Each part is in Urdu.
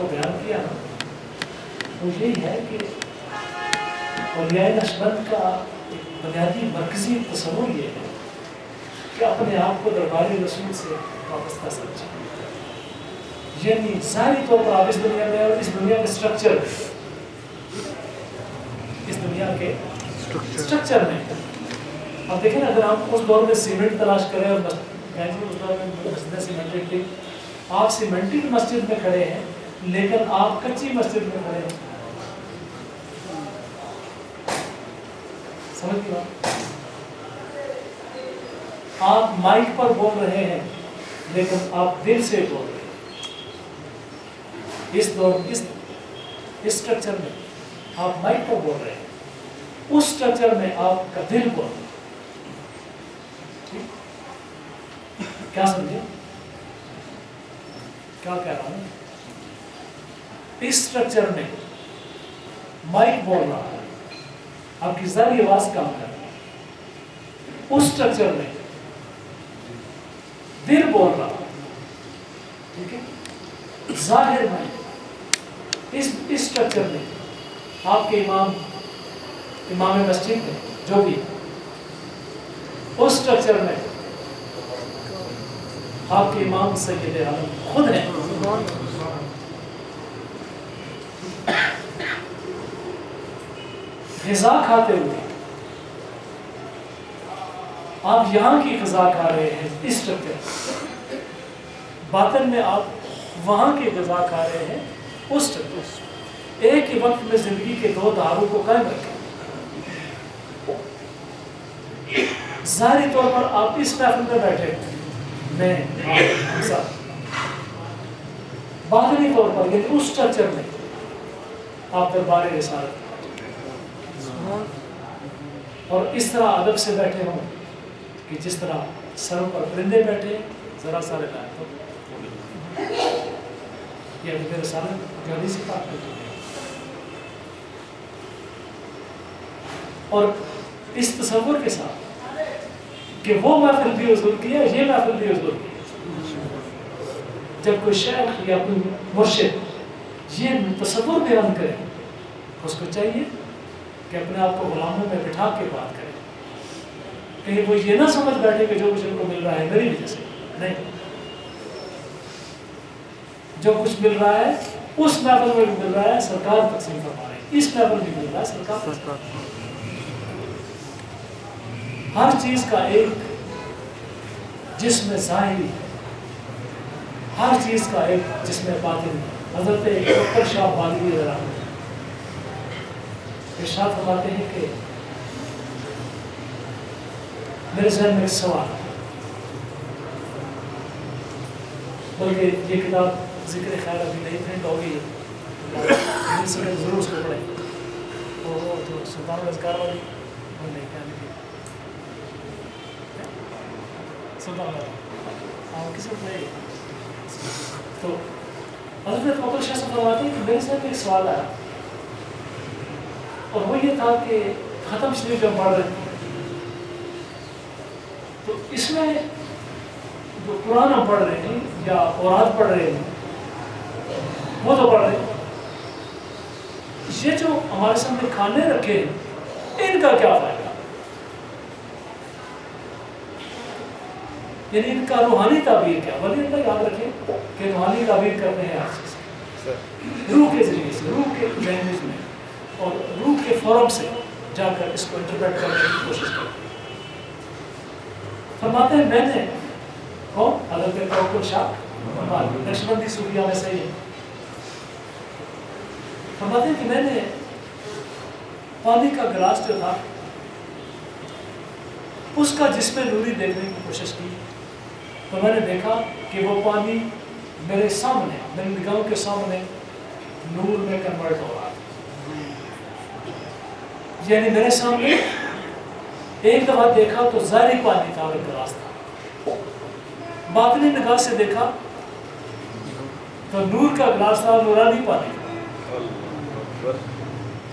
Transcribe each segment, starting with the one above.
کو بیان کیا نا، وہ یہی ہے کہ اولیاء نقشبند کا ایک بنیادی مرکزی تصور یہ ہے کہ اپنے آپ کو دربار رسول سے وابستہ سمجھیں. یعنی ظاہری طور پر آپ اس دنیا میں اور اس دنیا کے اسٹرکچر میں، اس دنیا کے اسٹرکچر میں اب دیکھیں نا، اگر آپ اس دور میں سیمنٹ تلاش کریں اور اس دور میں مسجدیں سیمنٹڈ تھی، آپ سیمنٹڈ مسجد میں کھڑے ہیں لیکن آپ کچی مسجد میں کھڑے ہیں. سمجھ گئے بات؟ آپ مائک پر بول رہے ہیں لیکن آپ دل سے بول رہے ہیں. اس دور اس اسٹرکچر میں آپ مائک پر بول رہے ہیں، اس اسٹرکچر میں آپ کا دل بول رہا ہے. کیا سمجھے کیا کہہ رہا ہوں؟ اس اسٹرکچر میں مائک بول رہا ہے، آپ کی ظاہری آواز کام کر رہی ہے. اس اسٹرکچر میں دل بول رہا ہے. ٹھیک ہے، ظاہر میں اس اسٹرکچر میں آپ کے امام مسجد میں جو بھی اس اسٹرکچر میں آپ کے امام سید عالم خود ہیں. غذا کھاتے ہوئے آپ یہاں کی غذا کھا رہے ہیں اس اسٹرکچر، باطن میں آپ وہاں کی غذا کھا رہے ہیں اس اسٹرکچر. ایک ہی وقت میں زندگی کے دو دھاروں کو قائم رکھیں. ظاہری طور پر آپ اس محفل میں بیٹھے میں ہم سب، باطنی طور پر یعنی اس اسٹرکچر میں آپ دربار رسالت اور اس طرح ادب سے بیٹھے ہوں کہ جس طرح سروں پر پرندے بیٹھے ذرا سارے لائے تو یہ ادب رسالت جو حدیث پاک میں ہے. اور اس تصور کے ساتھ کہ وہ محفل بھی حضور کی ہے، یہ محفل بھی حضور کی ہے. جب کوئی شیخ یا کوئی مرشد یہ تصور بیان کرے، اس کو چاہیے کہ اپنے آپ کو غلاموں میں بٹھا کے بات کرے. کہیں وہ یہ نہ سمجھ بیٹھے کہ جو کچھ ان کو مل رہا ہے میری وجہ سے نہیں. جو کچھ مل رہا ہے اس محفل میں بھی مل رہا ہے، سرکار تقسیم فرما رہے ہیں. اس محفل میں مل رہا ہے سرکار. ہر چیز کا ایک جسم ظاہری، ہر چیز کا ایک جسم باطن. حضرت بکر شاہ بالغی ارشاد فرماتے ہیں کہ میرے ذہن میں ایک سوال، بلکہ یہ کتاب ذکر خیر ابھی نہیں پرنٹ ہوگی، ضرور اس کو پڑھیں. وہ جو سلطان الاذکار والی وہ نہیں کیا لکھی سلطان کسی کو پڑھے. تو حضرت بکر شاہ سے فرماتے ہیں کہ میرے ذہن میں ایک سوال آیا، اور وہ یہ تھا کہ ختم شریف جب پڑھ رہے تھے تو اس میں جو قرآن ہم پڑھ رہے ہیں یا اوراد پڑھ رہے ہیں وہ تو پڑھ رہے ہیں، یہ جو ہمارے سامنے کھانے رکھے ہیں ان کا کیا فائدہ؟ یعنی ان کا روحانی تعبیر کیا؟ ولی اللہ یاد رکھیں کہ روحانی تعبیر کرتے ہیں ہر چیز روح کے ذریعے سے، روح کے لینگویج میں اور روح کے فورم سے جا کر اس کو انٹرپریٹ کرنے کی کوشش کرتے ہیں. فرماتے ہیں میں نے کون؟ حضرت توکل شاہ نقشبندی صوفیہ میں سے ہی ہے. فرماتے ہیں کہ میں نے پانی کا گلاس جو تھا اس کا جسم نوری دیکھنے کی کوشش کی تو میں نے دیکھا کہ وہ پانی میرے سامنے، میری نگاہوں کے سامنے نور میں کنورٹ ہو رہا ہے. یعنی میرے سامنے ایک دفعہ دیکھا تو ظاہری پانی تھا اور گلاس تھا، باطنی نگاہ سے دیکھا تو نور کا گلاس تھا اور نورانی پانی تھا.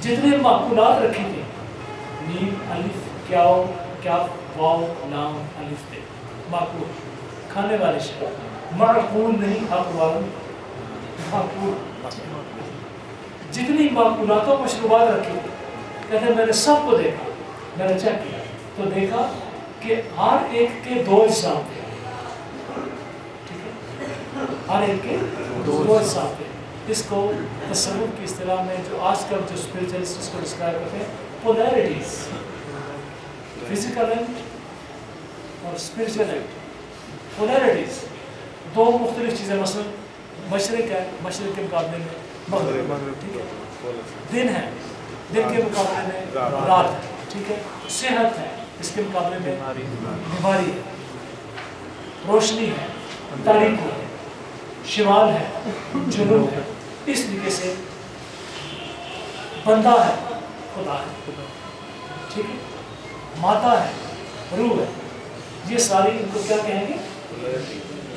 جتنے معقولات رکھی تھی نیم الف کیاو کیا واو لام الف تے معقول کھانے والے شے، معقول نہیں حق والوں جتنی معقولاتوں مشروبات رکھی تھی، کہتے ہیں میں نے سب کو دیکھا، میں نے چیک کیا تو دیکھا کہ ہر ایک کے دو اجسام تھے، ہر ایک کے دو اجسام تھے. اس کو تصوف کی اصطلاح میں جو آج کل جو اسپرچولیسٹ اس کو ڈسکرائب کرتے ہیں پولیرٹیز، فزیکل اینڈ اور اسپرچل اینڈ. پولیرٹیز دو مختلف چیزیں، مثلا مشرق ہے، مشرق کے مقابلے میں مغرب، ٹھیک ہے، دن ہے، دن کے مقابلے میں رات ہے، ٹھیک ہے، صحت ہے، اس کے مقابلے میں بیماری ہے، روشنی ہے، تاریکی ہے، شمال ہے، جنوب ہے. اس طریقے سے بندہ ہے، خدا ہے، ٹھیک ہے، ماتا ہے، روح ہے. یہ ساری ان کو کیا کہیں گے؟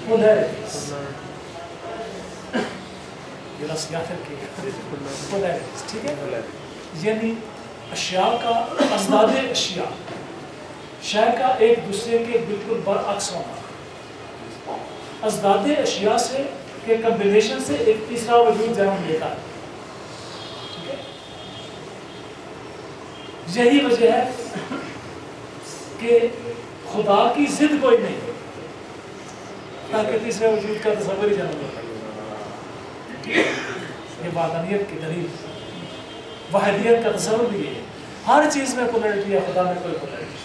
پولیرٹیز. پولیرٹیز، ٹھیک ہے. یعنی اشیاء کا ازداد اشیاء، شے کا ایک دوسرے کے بالکل برعکس ہونا، ازداد اشیاء سے کے کمبینیشن سے ایک تیسرا وجود جنم لیتا ہے. ٹھیک ہے، یہی وجہ ہے کہ خدا کی ضد کوئی نہیں تاکہ تیسرے وجود کا تصور ہی جنم لیتا ہے. یہ وحدانیت کی دلیل، وحدیت کا تصور بھی ہے. ہر چیز میں پولیرٹی ہے، خدا میں کوئی پولیرٹی.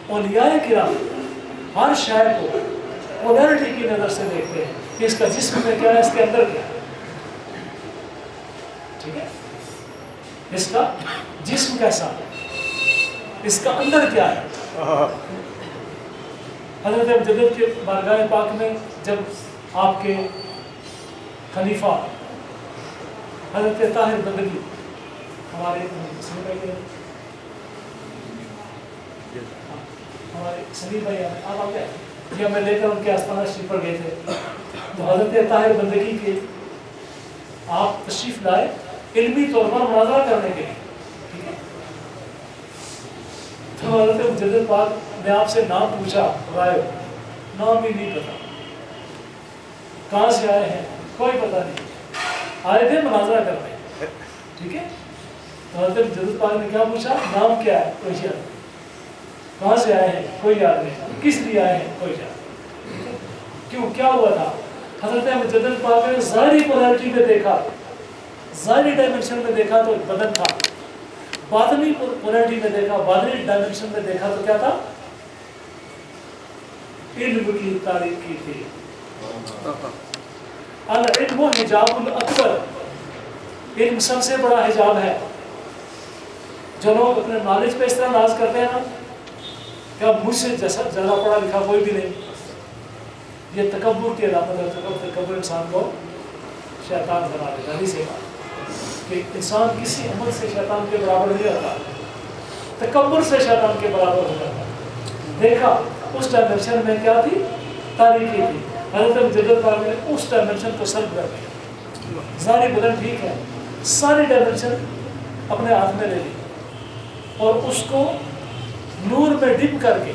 اولیاء کرام ہر شے کو پولیرٹی کی نظر سے دیکھتے ہیں کہ اس کا جسم میں کیا ہے، اس کے اندر کیا ہے. ٹھیک ہے، اس کا جسم کیسا ہے، اس کا اندر کیا ہے. حضرت مجدد کے بارگاہ پاک میں جب آپ کے خلیفہ حضرت طاہر بندگی، ہمارے سلیم بھائی آپ آ گئے یا میں لے کر ان کے آستانہ شریف پر گئے تھے، تو حضرت طاہر بندگی کے آپ تشریف لائے علمی طور پر مناظرہ کرنے کے لیے. ٹھیک ہے، تو حضرت مجدد پاک نے آپ سے نام پوچھا، رائے نام بھی نہیں پتا، کہاں سے آئے ہیں کوئی پتہ نہیں، آئے تھے مناظرہ کرنے. ٹھیک ہے، تو حضرت مجدد پاک نے کیا پوچھا، نام کیا ہے، کوئی یاد نہیں، کہاں سے آئے ہیں کوئی یاد نہیں، کس لیے آئے ہیں کوئی یاد نہیں. کیوں، کیا ہوا تھا؟ حضرت مجدد پاک نے ظاہری پولیرٹی میں دیکھا، ظاہری ڈائمنشن میں دیکھا تو بدن تھا، باطنی پولیرٹی میں دیکھا، باطنی ڈائمنشن میں دیکھا تو کیا تھا؟ علم کی تاریکی تھی. العلم حجاب الاکبر، علم سب سے بڑا حجاب ہے. جو لوگ اپنے نالج پہ اس طرح ناز کرتے ہیں نا کہ اب مجھ سے زیادہ پڑھا لکھا کوئی بھی نہیں، یہ تکبر کی علامت ہے. تکبر انسان کو شیطان بنا دیتا ہے، کہ انسان کسی عمل سے شیطان کے برابر نہیں ہوتا، تکبر سے شیطان کے برابر ہو جاتا ہے. دیکھا اس ڈائمنشن میں کیا تھی، تاریکی تھی. حضرت مجدد پاک نے اس ڈائمنشن کو سلب کر دیا. ظاہری بدن ٹھیک ہے، ساری ڈائمنشن اپنے ہاتھ میں لے لی اور اس کو نور میں ڈپ کر کے،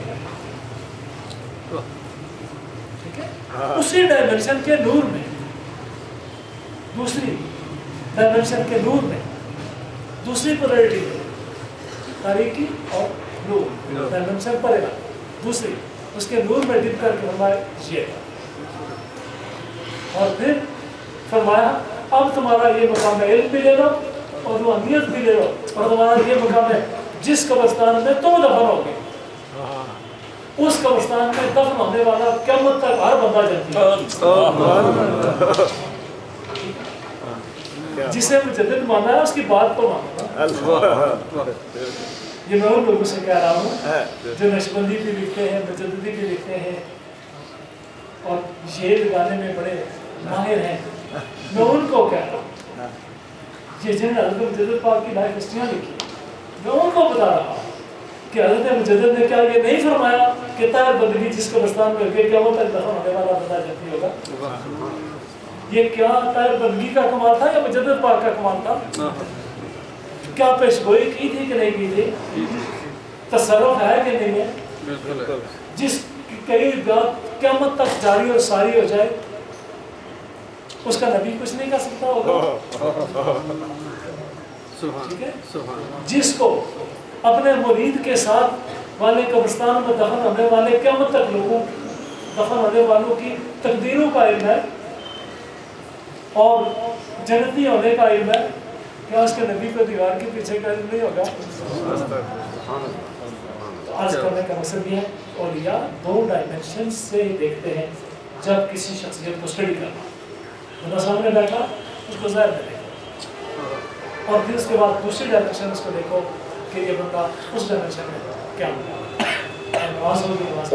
ٹھیک ہے، اسی ڈائمنشن کے نور میں، دوسری ڈائمنشن کے نور میں، دوسری پولیرٹی میں، تاریکی اور نور ڈائمنشن پڑے گا، دوسری اس کے نور میں ڈپ کر کے ہمارے یہ، اور پھر فرمایا اب تمہارا یہ مقام ہے، علم بھی لے لو اور روحانیت بھی لے لو، اور تمہارا یہ مقام ہے جس قبرستان میں تم دفن ہوگے، اس قبرستان میں دفن ہونے والا قیامت تک ہر بندہ جنتی ہے. جسے مجدد مانا ہے اس کی بات کو مانا. یہ میں ان لوگوں سے کہہ رہا ہوں جو نقشبندی بھی لکھتے ہیں، مجددی بھی لکھتے ہیں اور شعر گانے میں بڑے ماہر ہیں. میں ان کو کہہ رہا ہوں، یہ جن حضرت مجدد پاک کی لائف ہسٹریاں لکھی، میں ان کو بتا رہا ہوں کہ حضرت مجدد نے کیا یہ نہیں فرمایا کہ طاہر بندگی جس قبرستان میں ہوگی قیامت تک دفن ہونے والا بندہ جنتی ہوگا. یہ کیا طاہر بندگی کا کمال تھا یا مجدد پاک کا کمال تھا؟ کیا پیشگوئی کی تھی کہ نہیں کی تھی؟ تصرف ہے کہ نہیں ہے؟ جس کئی بات قیامت تک جاری اور ساری ہو جائے اس کا نبی کچھ نہیں کر سکتا ہوگا؟ ٹھیک ہے، جس کو اپنے مرید کے ساتھ والے قبرستان میں دفن ہونے والے قیامت تک لوگوں دفن ہونے والوں کی تقدیروں کا علم ہے اور جنتی ہونے کا علم ہے، کیا اس کے نبی کو دیوار کے پیچھے کا علم نہیں ہوگا؟ تو عرض کرنے کا مقصد یہ ہے، اولیاء دو ڈائمنشن سے دیکھتے ہیں جب کسی شخصیت کو اسٹڈی کرنا، بندہ سامنے بیٹھا اس کو ظاہر میں دیکھو، اور پھر اس کے بعد دوسری ڈائمنشن اس کو دیکھو کہ یہ بندہ اس ڈائمنشن میں کیا ہوگا، نماز ہوگی نماز